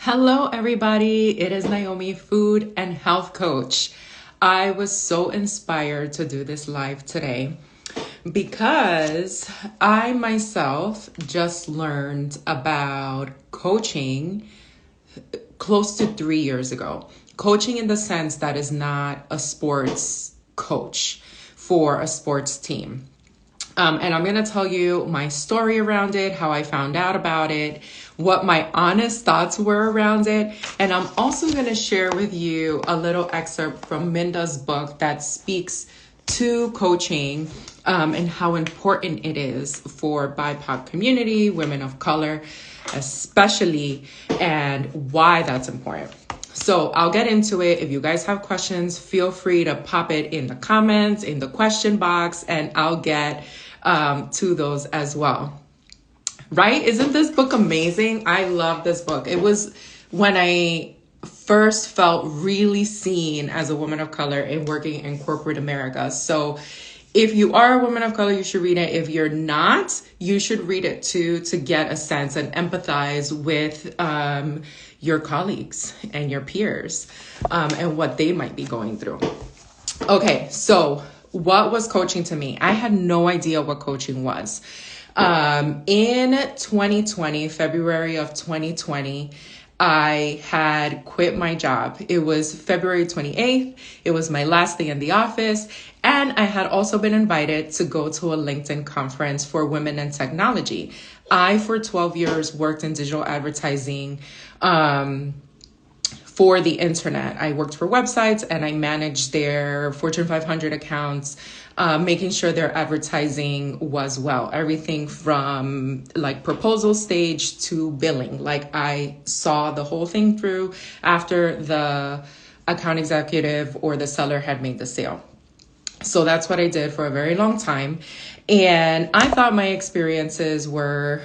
Hello, everybody. It is Naomi, food and health coach. I was so inspired to do this live today because I myself just learned about coaching close to 3 years ago. Coaching in the sense that is not a sports coach for a sports team. And I'm going to tell you my story around it, how I found out about it, what my honest thoughts were around it. And I'm also going to share with you a little excerpt from Minda's book that speaks to coaching and how important it is for BIPOC community, women of color, especially, and why that's important. So I'll get into it. If you guys have questions, feel free to pop it in the comments, in the question box, and I'll get to those as well. Right? Isn't this book amazing? I love this book. It was when I first felt really seen as a woman of color in working in corporate America. So if you are a woman of color, you should read it. If you're not, you should read it too, to get a sense and empathize with your colleagues and your peers and what they might be going through. Okay, so what was coaching to me? I had no idea what coaching was. In 2020, February of 2020, I had quit my job. It was February 28th. It was my last day in the office. And I had also been invited to go to a LinkedIn conference for women in technology. I, for 12 years, worked in digital advertising for the internet. I worked for websites and I managed their Fortune 500 accounts, making sure their advertising was well. Everything from like proposal stage to billing. Like I saw the whole thing through after the account executive or the seller had made the sale. So that's what I did for a very long time. And I thought my experiences were,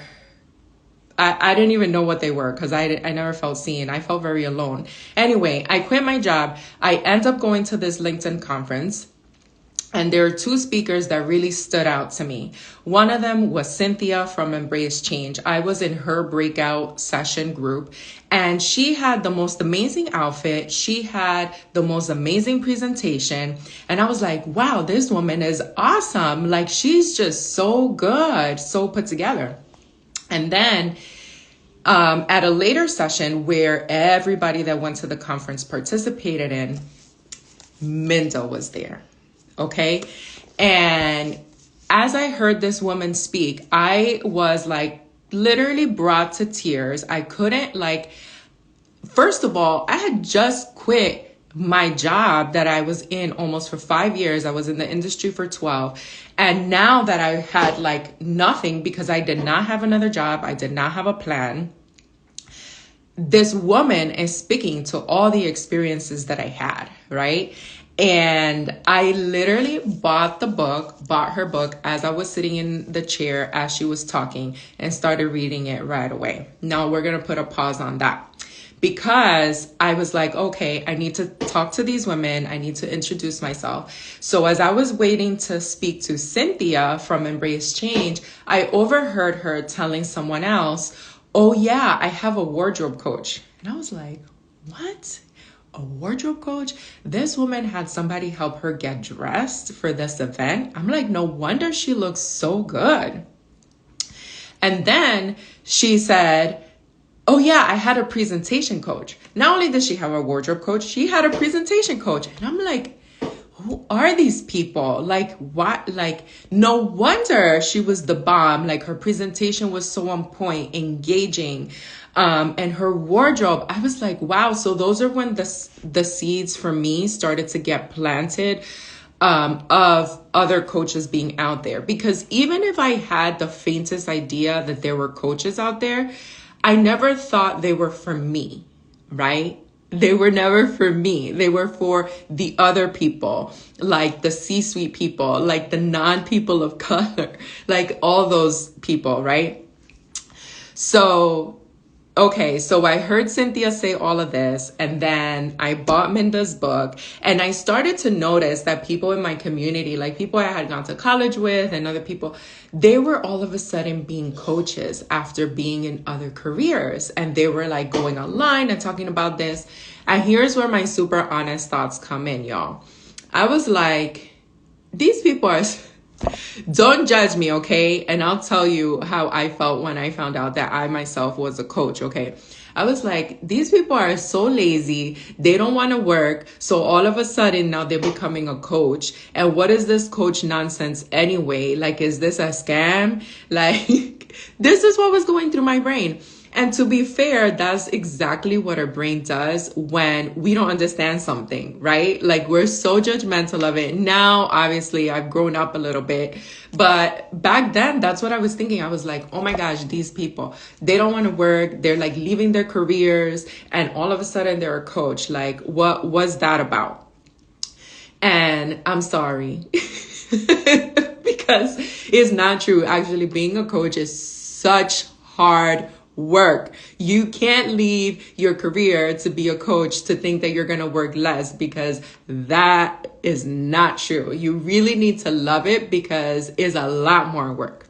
I didn't even know what they were because I never felt seen. I felt very alone. Anyway, I quit my job. I end up going to this LinkedIn conference. And there are two speakers that really stood out to me. One of them was Cynthia from Embrace Change. I was in her breakout session group and she had the most amazing outfit. She had the most amazing presentation. And I was like, wow, this woman is awesome. Like she's just so good, so put together. And then at a later session where everybody that went to the conference participated in, Minda was there. Okay. And as I heard this woman speak, I was like literally brought to tears. I couldn't first of all, I had just quit my job that I was in almost for 5 years. I was in the industry for 12. And now that I had like nothing because I did not have another job, I did not have a plan. This woman is speaking to all the experiences that I had, right? And I literally bought her book as I was sitting in the chair as she was talking and started reading it right away. Now we're going to put a pause on that because I was like, okay, I need to talk to these women. I need to introduce myself. So as I was waiting to speak to Cynthia from Embrace Change, I overheard her telling someone else, oh yeah, I have a wardrobe coach. And I was like, what? A wardrobe coach? This woman had somebody help her get dressed for this event. I'm like, no wonder she looks so good. And then she said, oh yeah, I had a presentation coach. Not only did she have a wardrobe coach, she had a presentation coach. And I'm like, who are these people? Like what? Like no wonder she was the bomb. Like her presentation was so on point, engaging. And her wardrobe, I was like, wow. So those are when the seeds for me started to get planted of other coaches being out there. Because even if I had the faintest idea that there were coaches out there, I never thought they were for me, right? They were never for me. They were for the other people, like the C-suite people, like the non-people of color, like all those people, right? So Okay, so I heard Cynthia say all of this, and then I bought Minda's book, and I started to notice that people in my community, like people I had gone to college with and other people, they were all of a sudden being coaches after being in other careers. And they were like going online and talking about this. And here's where my super honest thoughts come in, y'all. I was like, these people are... Don't judge me, okay? And I'll tell you how I felt when I found out that I myself was a coach, okay? I was like, these people are so lazy. They don't want to work. So all of a sudden now they're becoming a coach. And what is this coach nonsense anyway? Like, is this a scam? Like, this is what was going through my brain. And to be fair, that's exactly what our brain does when we don't understand something, right? Like, we're so judgmental of it. Now, obviously, I've grown up a little bit. But back then, that's what I was thinking. I was like, oh my gosh, these people, they don't want to work. They're like leaving their careers. And all of a sudden, they're a coach. Like, what was that about? And I'm sorry. Because it's not true. Actually, being a coach is such hard work. You can't leave your career to be a coach to think that you're going to work less, because that is not true. You really need to love it because it's a lot more work.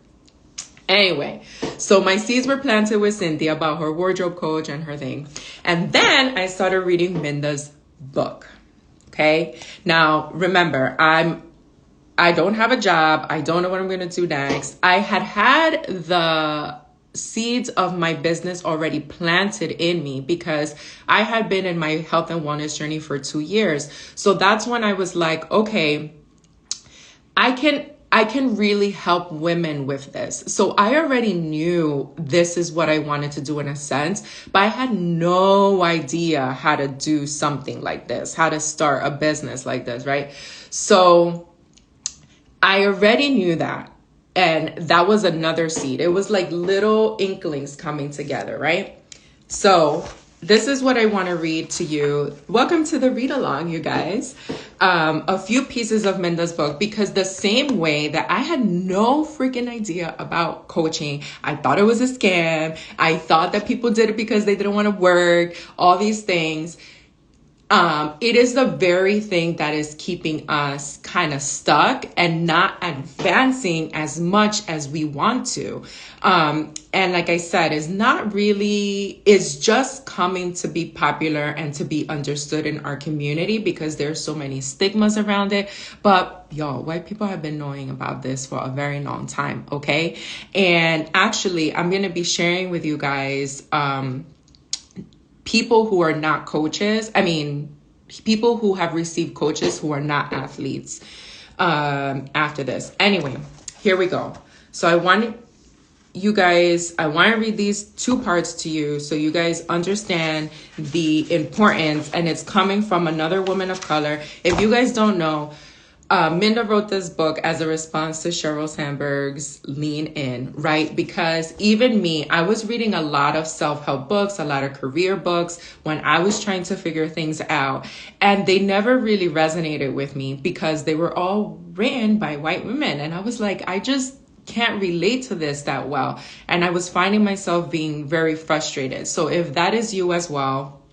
Anyway, so my seeds were planted with Cynthia about her wardrobe coach and her thing. And then I started reading Minda's book. Okay. Now, remember, I don't have a job. I don't know what I'm going to do next. I had the seeds of my business already planted in me because I had been in my health and wellness journey for 2 years. So that's when I was like, okay, I can really help women with this. So I already knew this is what I wanted to do in a sense, but I had no idea how to do something like this, how to start a business like this, right? So I already knew that. And that was another seed. It was like little inklings coming together, right? So this is what I want to read to you. Welcome to the read along, you guys. A few pieces of Minda's book, because the same way that I had no freaking idea about coaching, I thought it was a scam. I thought that people did it because they didn't want to work, all these things. It is the very thing that is keeping us kind of stuck and not advancing as much as we want to. And like I said, it's just coming to be popular and to be understood in our community because there's so many stigmas around it. But y'all, white people have been knowing about this for a very long time. Okay. And actually, I'm going to be sharing with you guys, people who are not coaches. I mean, people who have received coaches who are not athletes after this. Anyway, here we go. So I want to read these 2 parts to you so you guys understand the importance, and it's coming from another woman of color. If you guys don't know, Minda wrote this book as a response to Sheryl Sandberg's Lean In, right? Because even me, I was reading a lot of self-help books, a lot of career books when I was trying to figure things out. And they never really resonated with me because they were all written by white women. And I was like, I just can't relate to this that well. And I was finding myself being very frustrated. So if that is you as well,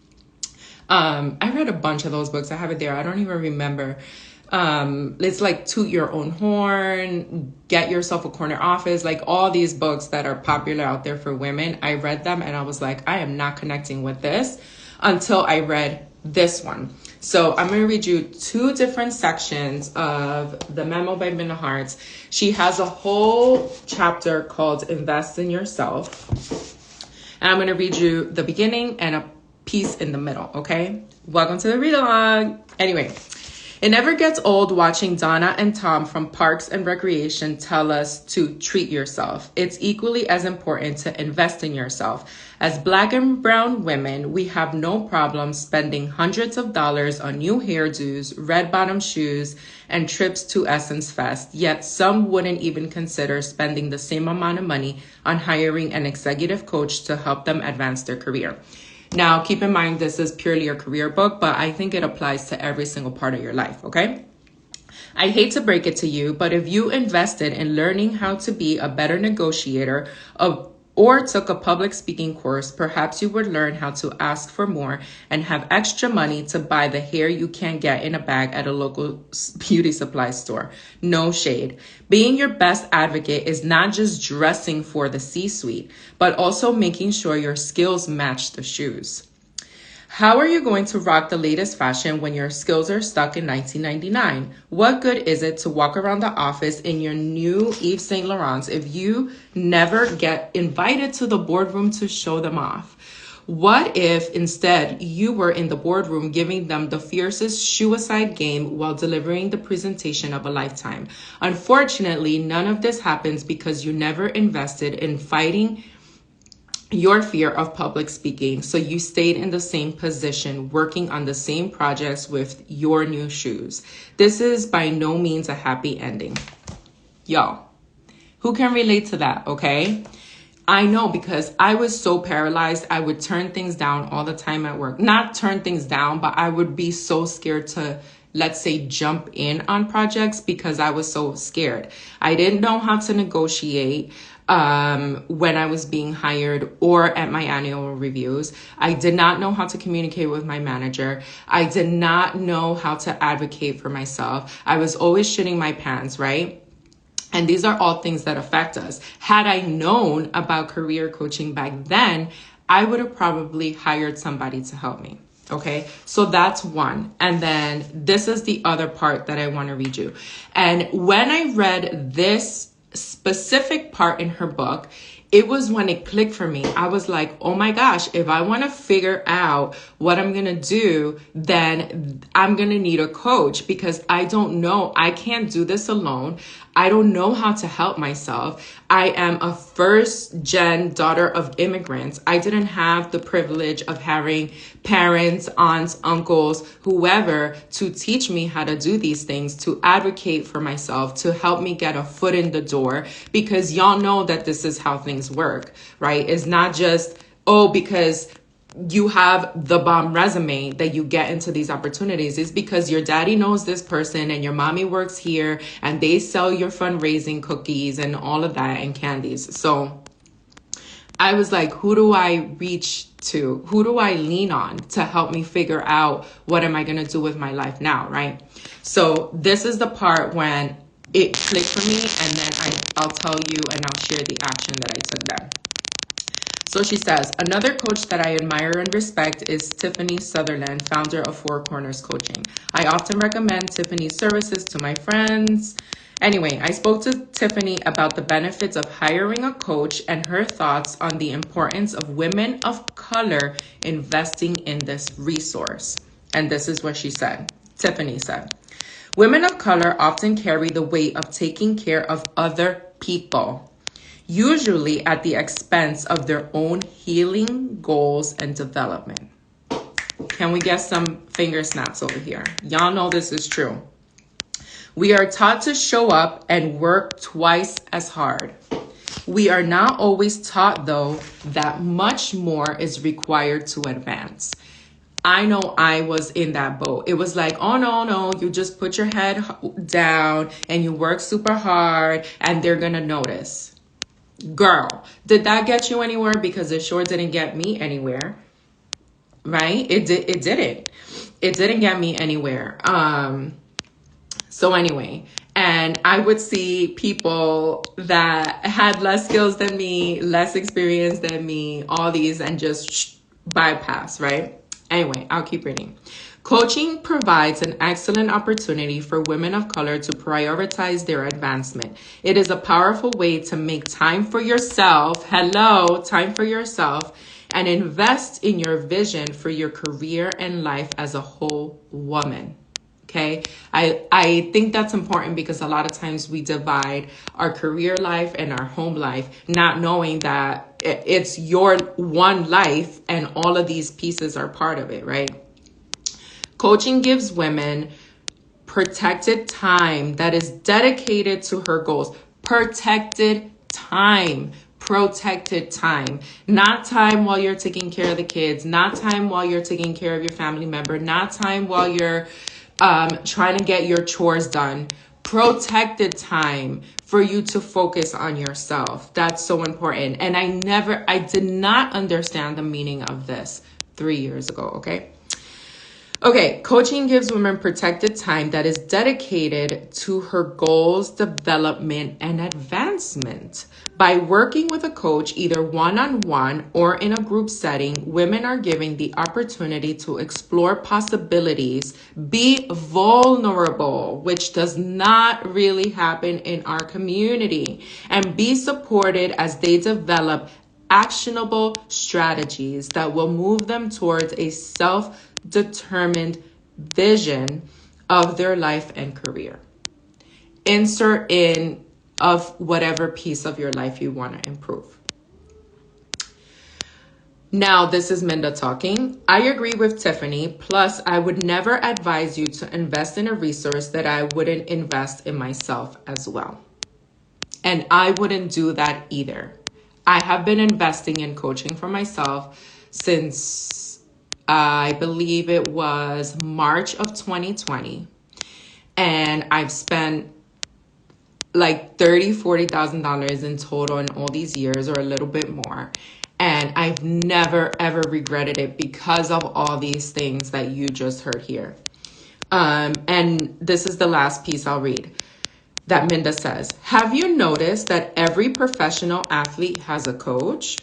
I read a bunch of those books. I have it there. I don't even remember. It's like Toot Your Own Horn, Get Yourself a Corner Office, like all these books that are popular out there for women. I read them and I was like, I am not connecting with this until I read this one. So I'm going to read you 2 different sections of the Memo by Minda Harts. She has a whole chapter called Invest in Yourself. And I'm going to read you the beginning and a piece in the middle. Okay. Welcome to the read along. Anyway. It never gets old watching Donna and Tom from Parks and Recreation tell us to treat yourself. It's equally as important to invest in yourself. As Black and brown women, we have no problem spending hundreds of dollars on new hairdos, red bottom shoes, and trips to Essence Fest. Yet some wouldn't even consider spending the same amount of money on hiring an executive coach to help them advance their career. Now, keep in mind, this is purely a career book, but I think it applies to every single part of your life, okay? I hate to break it to you, but if you invested in learning how to be a better negotiator, a or took a public speaking course, perhaps you would learn how to ask for more and have extra money to buy the hair you can't get in a bag at a local beauty supply store. No shade. Being your best advocate is not just dressing for the C-suite, but also making sure your skills match the shoes. How are you going to rock the latest fashion when your skills are stuck in 1999? What good is it to walk around the office in your new Yves Saint Laurents if you never get invited to the boardroom to show them off? What if instead you were in the boardroom giving them the fiercest shoe-aside game while delivering the presentation of a lifetime? Unfortunately, none of this happens because you never invested in fighting your fear of public speaking, so you stayed in the same position, working on the same projects with your new shoes. This is by no means a happy ending. Y'all, who can relate to that, okay? I know, because I was so paralyzed. I would turn things down all the time at work. Not turn things down, but I would be so scared to, let's say, jump in on projects because I was so scared. I didn't know how to negotiate when I was being hired or at my annual reviews. I did not know how to communicate with my manager. I did not know how to advocate for myself. I was always shitting my pants, right? And these are all things that affect us. Had I known about career coaching back then, I would have probably hired somebody to help me. Okay, so that's one. And then this is the other part that I want to read you. And when I read this specific part in her book, it was when it clicked for me. I was like, oh my gosh, if I want to figure out what I'm going to do, then I'm going to need a coach because I don't know. I can't do this alone. I don't know how to help myself. I am a first-gen daughter of immigrants. I didn't have the privilege of having parents, aunts, uncles, whoever to teach me how to do these things, to advocate for myself, to help me get a foot in the door, because y'all know that this is how things work, right? It's not just, oh, because you have the bomb resume that you get into these opportunities. It's because your daddy knows this person and your mommy works here and they sell your fundraising cookies and all of that and candies. So I was like, who do I reach to? Who do I lean on to help me figure out what am I going to do with my life now, right? So this is the part when it clicked for me, and then I'll tell you and I'll share the action that I took then. So she says, another coach that I admire and respect is Tiffany Sutherland, founder of Four Corners Coaching. I often recommend Tiffany's services to my friends. Anyway, I spoke to Tiffany about the benefits of hiring a coach and her thoughts on the importance of women of color investing in this resource. And this is what she said. Tiffany said, women of color often carry the weight of taking care of other people, usually at the expense of their own healing, goals, and development. Can we get some finger snaps over here? Y'all know this is true. We are taught to show up and work twice as hard. We are not always taught, though, that much more is required to advance. I know I was in that boat. It was like, oh, no, you just put your head down and you work super hard and they're going to notice. Girl, did that get you anywhere? Because it sure didn't get me anywhere, right? It didn't. It didn't get me anywhere. So anyway, and I would see people that had less skills than me, less experience than me, all these, and just bypass, right? Anyway, I'll keep reading. Coaching provides an excellent opportunity for women of color to prioritize their advancement. It is a powerful way to make time for yourself. Hello, time for yourself, and invest in your vision for your career and life as a whole woman. Okay, I think that's important because a lot of times we divide our career life and our home life, not knowing that it's your one life and all of these pieces are part of it, right? Coaching gives women protected time that is dedicated to her goals. Protected time. Not time while you're taking care of the kids. Not time while you're taking care of your family member. Not time while you're trying to get your chores done. protected time for you to focus on yourself. That's so important. And I did not understand the meaning of this 3 years ago, okay? Okay, coaching gives women protected time that is dedicated to her goals, development, and advancement. By working with a coach, either one-on-one or in a group setting, women are given the opportunity to explore possibilities, be vulnerable, which does not really happen in our community, and be supported as they develop actionable strategies that will move them towards a self-determined vision of their life and career. Insert in of whatever piece of your life you want to improve. Now, this is Minda talking. I agree with Tiffany. Plus, I would never advise you to invest in a resource that I wouldn't invest in myself as well. And I wouldn't do that either. I have been investing in coaching for myself since I believe it was March of 2020. And I've spent like $30,000-$40,000 in total in all these years, or a little bit more. And I've never, ever regretted it because of all these things that you just heard here. And this is the last piece I'll read. That Minda says, have you noticed that every professional athlete has a coach?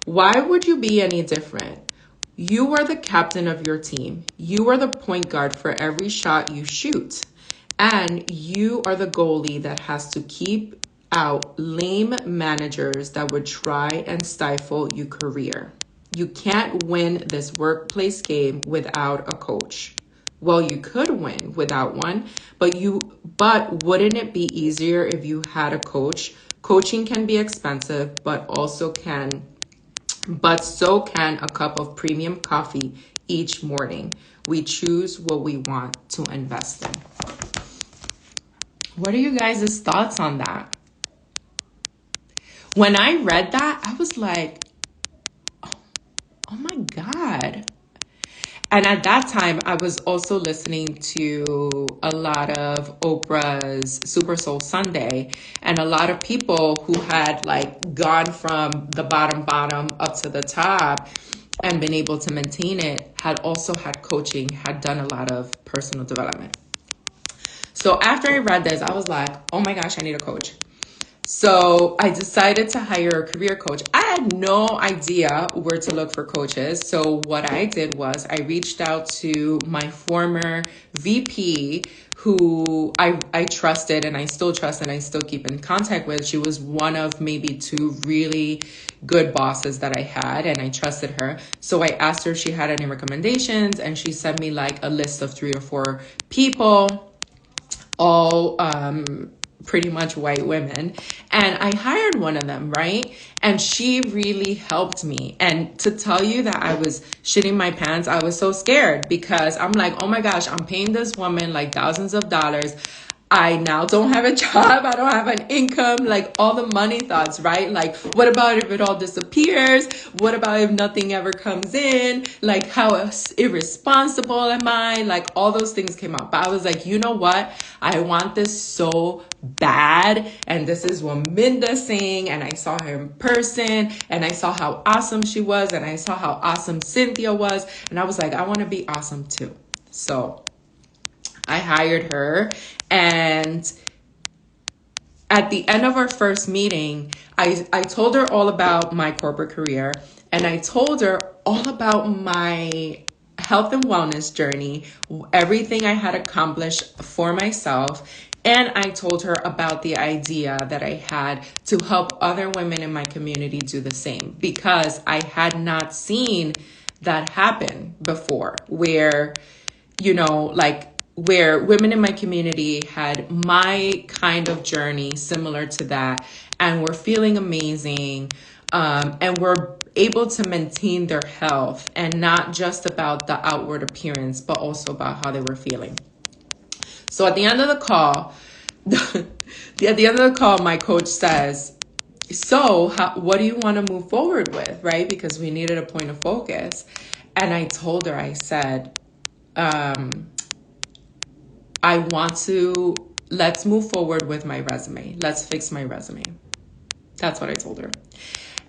Why would you be any different? You are the captain of your team. You are the point guard for every shot you shoot. And you are the goalie that has to keep out lame managers that would try and stifle your career. You can't win this workplace game without a coach. Well, you could win without one, but wouldn't it be easier if you had a coach? Coaching can be expensive, but so can a cup of premium coffee each morning. We choose what we want to invest in. What are you guys' thoughts on that? When I read that, I was like, oh my God. And at that time, I was also listening to a lot of Oprah's Super Soul Sunday, and a lot of people who had like gone from the bottom up to the top and been able to maintain it had also had coaching, had done a lot of personal development. So after I read this, I was like, oh my gosh, I need a coach. So I decided to hire a career coach. I had no idea where to look for coaches. So what I did was I reached out to my former VP, who I trusted, and I still trust, and I still keep in contact with. She was one of maybe 2 really good bosses that I had, and I trusted her. So I asked her if she had any recommendations, and she sent me like a list of 3 or 4 people, all pretty much white women. And I hired one of them, right? And she really helped me. And to tell you that I was shitting my pants, I was so scared because I'm like, oh my gosh, I'm paying this woman like thousands of dollars. I now don't have a job. I don't have an income, like all the money thoughts, right? Like, what about if it all disappears? What about if nothing ever comes in? Like, how irresponsible am I? Like, all those things came up. But I was like, you know what? I want this so bad. And this is what Minda's saying. And I saw her in person, and I saw how awesome she was, and I saw how awesome Cynthia was. And I was like, I want to be awesome too. So I hired her, and at the end of our first meeting, I told her all about my corporate career, and I told her all about my health and wellness journey, everything I had accomplished for myself. And I told her about the idea that I had to help other women in my community do the same, because I had not seen that happen before, where, you know, like, where women in my community had my kind of journey similar to that, and were feeling amazing, and were able to maintain their health, and not just about the outward appearance, but also about how they were feeling. So at the end of the call, my coach says, so what do you want to move forward with, right? Because we needed a point of focus. And I told her, I said, I want to let's move forward with my resume. Let's fix my resume. That's what I told her.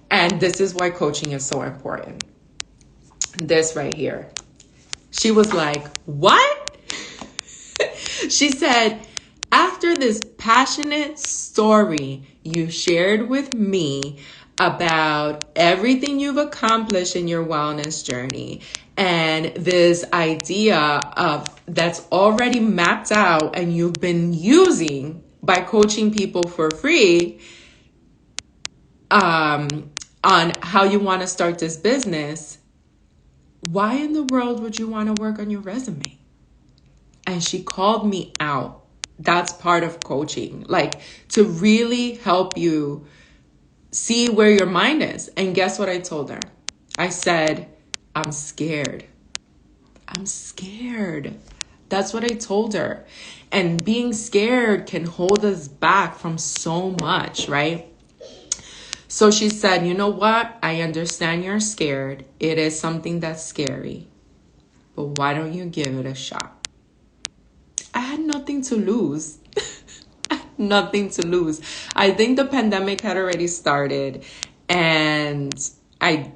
And this is why coaching is so important. This right here. She was like, what? She said, after this passionate story you shared with me about everything you've accomplished in your wellness journey and this idea of that's already mapped out and you've been using by coaching people for free on how you want to start this business, why in the world would you want to work on your resume? And she called me out. That's part of coaching, like to really help you see where your mind is. And guess what I told her? I said, I'm scared. I'm scared. That's what I told her. And being scared can hold us back from so much, right? So she said, you know what? I understand you're scared. It is something that's scary. But why don't you give it a shot? I had nothing to lose. Nothing to lose. I think the pandemic had already started and I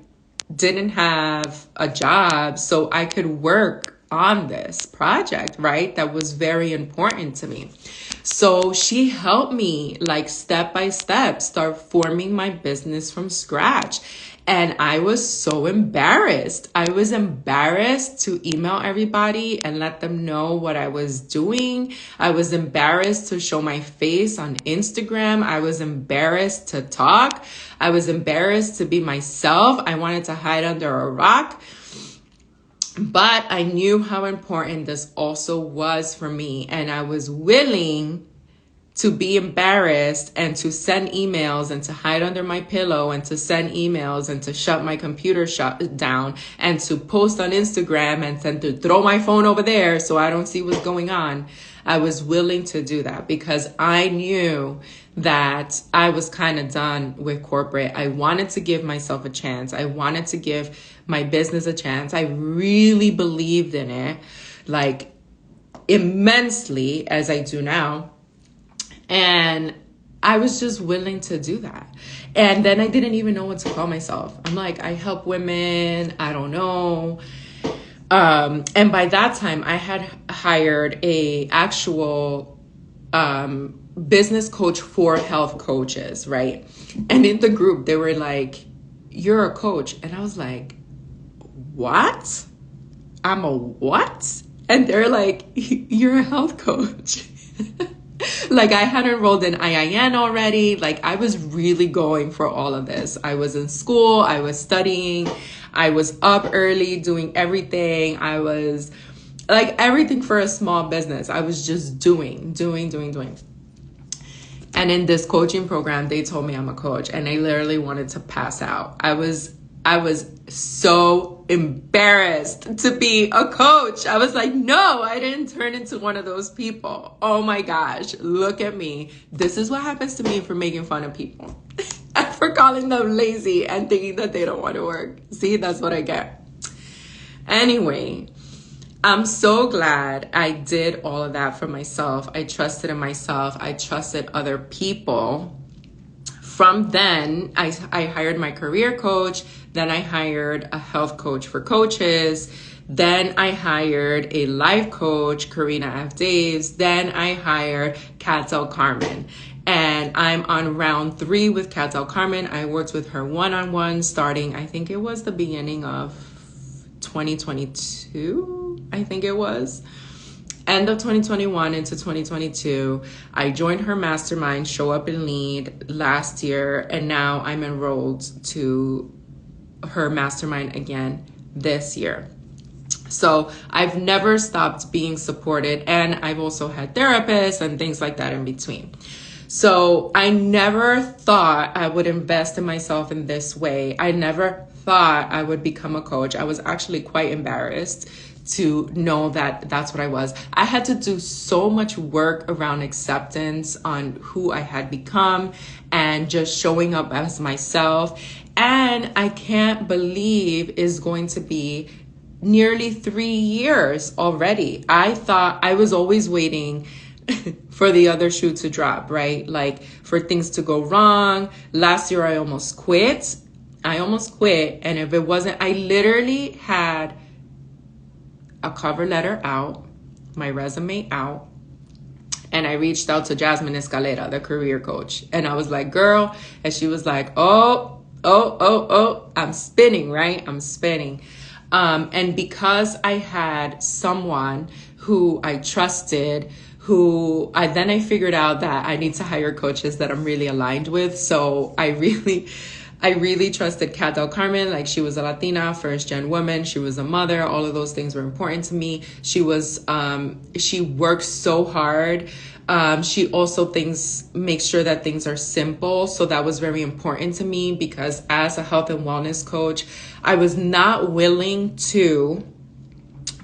didn't have a job, so I could work on this project, right? That was very important to me. So she helped me like step by step start forming my business from scratch. And I was so embarrassed. I was embarrassed to email everybody and let them know what I was doing. I was embarrassed to show my face on Instagram. I was embarrassed to talk. I was embarrassed to be myself. I wanted to hide under a rock. But I knew how important this also was for me. And I was willing to be embarrassed and to send emails and to hide under my pillow and to send emails and to shut my computer down and to post on Instagram and then to throw my phone over there so I don't see what's going on. I was willing to do that because I knew that I was kind of done with corporate. I wanted to give myself a chance. I wanted to give my business a chance. I really believed in it, like immensely, as I do now. And I was just willing to do that. And then I didn't even know what to call myself. I'm like, I help women. I don't know. And by that time, I had hired a actual business coach for health coaches, right? And in the group, they were like, you're a coach. And I was like, what? I'm a what? And they're like, you're a health coach. Like I had enrolled in IIN already. Like I was really going for all of this. I was in school. I was studying. I was up early doing everything. I was like everything for a small business. I was just doing. And in this coaching program, they told me I'm a coach and I literally wanted to pass out. I was so embarrassed to be a coach. I was like, no, I didn't turn into one of those people. Oh my gosh, look at me. This is what happens to me for making fun of people. And for calling them lazy and thinking that they don't want to work. See, that's what I get. Anyway, I'm so glad I did all of that for myself. I trusted in myself. I trusted other people. From then, I hired my career coach. Then I hired a health coach for coaches. Then I hired a life coach, Karina F. Daves. Then I hired Catel Carmen. And I'm on round 3 with Catel Carmen. I worked with her one-on-one starting, I think it was the beginning of 2022, I think it was. End of 2021 into 2022, I joined her mastermind, Show Up and Lead, last year, and now I'm enrolled to her mastermind again this year. So I've never stopped being supported, and I've also had therapists and things like that in between. So I never thought I would invest in myself in this way. I never thought I would become a coach. I was actually quite embarrassed to know that that's what I was. I had to do so much work around acceptance on who I had become and just showing up as myself. And I can't believe it's going to be nearly 3 years already. I thought I was always waiting for the other shoe to drop, right? Like for things to go wrong. Last year, I almost quit. And if it wasn't, I literally had a cover letter out, my resume out, and I reached out to Jasmine Escalera, the career coach. And I was like, girl, and she was like, oh, I'm spinning, right? I'm spinning. And because I had someone who I trusted, I figured out that I need to hire coaches that I'm really aligned with. So I really trusted Kat Del Carmen. Like, she was a Latina, first gen woman. She was a mother. All of those things were important to me. She worked so hard. She also makes sure that things are simple. So that was very important to me, because as a health and wellness coach, I was not willing to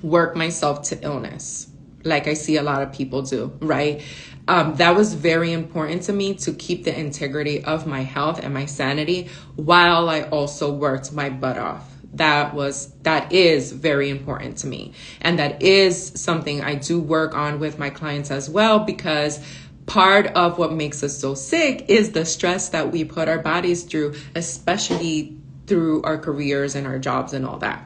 work myself to illness like I see a lot of people do, right? That was very important to me, to keep the integrity of my health and my sanity while I also worked my butt off. That is very important to me. And that is something I do work on with my clients as well, because part of what makes us so sick is the stress that we put our bodies through, especially through our careers and our jobs and all that.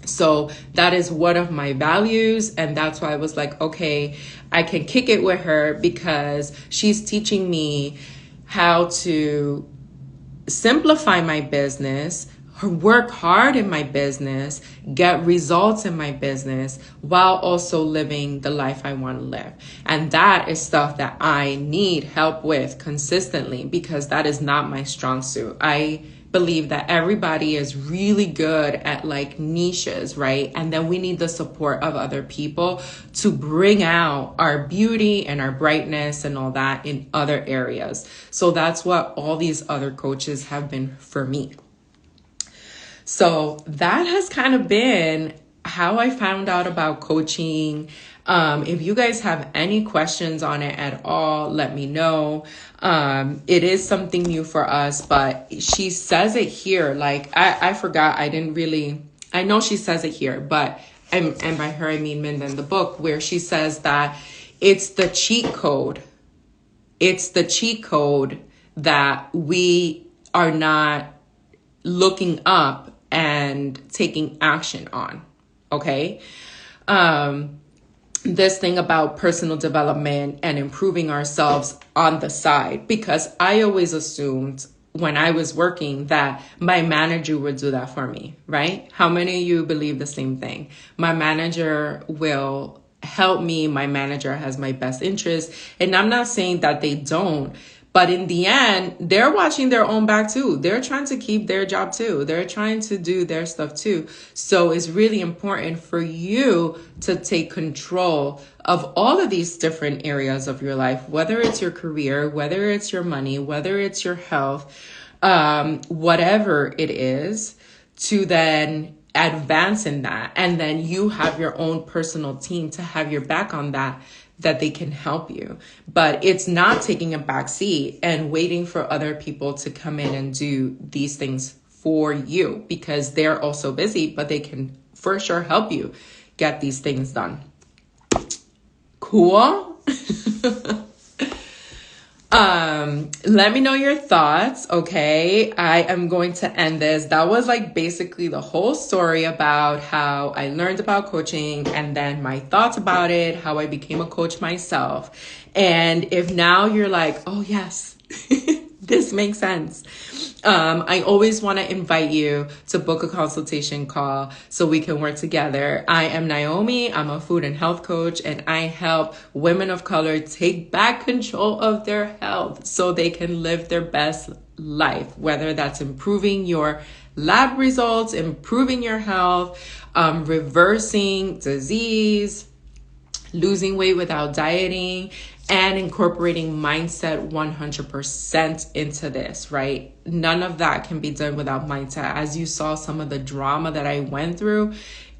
So that is one of my values. And that's why I was like, okay, I can kick it with her, because she's teaching me how to simplify my business, work hard in my business, get results in my business, while also living the life I want to live. And that is stuff that I need help with consistently, because that is not my strong suit. I believe that everybody is really good at like niches, right? And then we need the support of other people to bring out our beauty and our brightness and all that in other areas. So that's what all these other coaches have been for me. So that has kind of been how I found out about coaching. If you guys have any questions on it at all, let me know. It is something new for us, but she says it here. Like, I forgot. I know she says it here, but, and by her, I mean Minda in the book, where she says that it's the cheat code. It's the cheat code that we are not looking up and taking action on. Okay. This thing about personal development and improving ourselves on the side, because I always assumed when I was working that my manager would do that for me, right? How many of you believe the same thing? My manager will help me. My manager has my best interest. And I'm not saying that they don't, but in the end, they're watching their own back too. They're trying to keep their job too. They're trying to do their stuff too. So it's really important for you to take control of all of these different areas of your life, whether it's your career, whether it's your money, whether it's your health, whatever it is, to then advance in that. And then you have your own personal team to have your back on that they can help you. But it's not taking a back seat and waiting for other people to come in and do these things for you, because they're also busy, but they can for sure help you get these things done. Cool. Let me know your thoughts. Okay. I am going to end this. That was like basically the whole story about how I learned about coaching, and then my thoughts about it, how I became a coach myself. And if now you're like, oh yes, this makes sense. I always want to invite you to book a consultation call so we can work together. I am Naomi. I'm a food and health coach, and I help women of color take back control of their health so they can live their best life, whether that's improving your lab results, improving your health, reversing disease, losing weight without dieting, and incorporating mindset 100% into this, right? None of that can be done without mindset. As you saw some of the drama that I went through,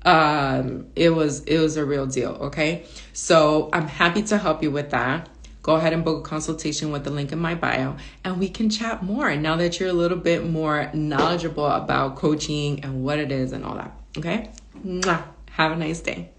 it was a real deal, okay? So I'm happy to help you with that. Go ahead and book a consultation with the link in my bio, and we can chat more now that you're a little bit more knowledgeable about coaching and what it is and all that, okay? Mwah. Have a nice day.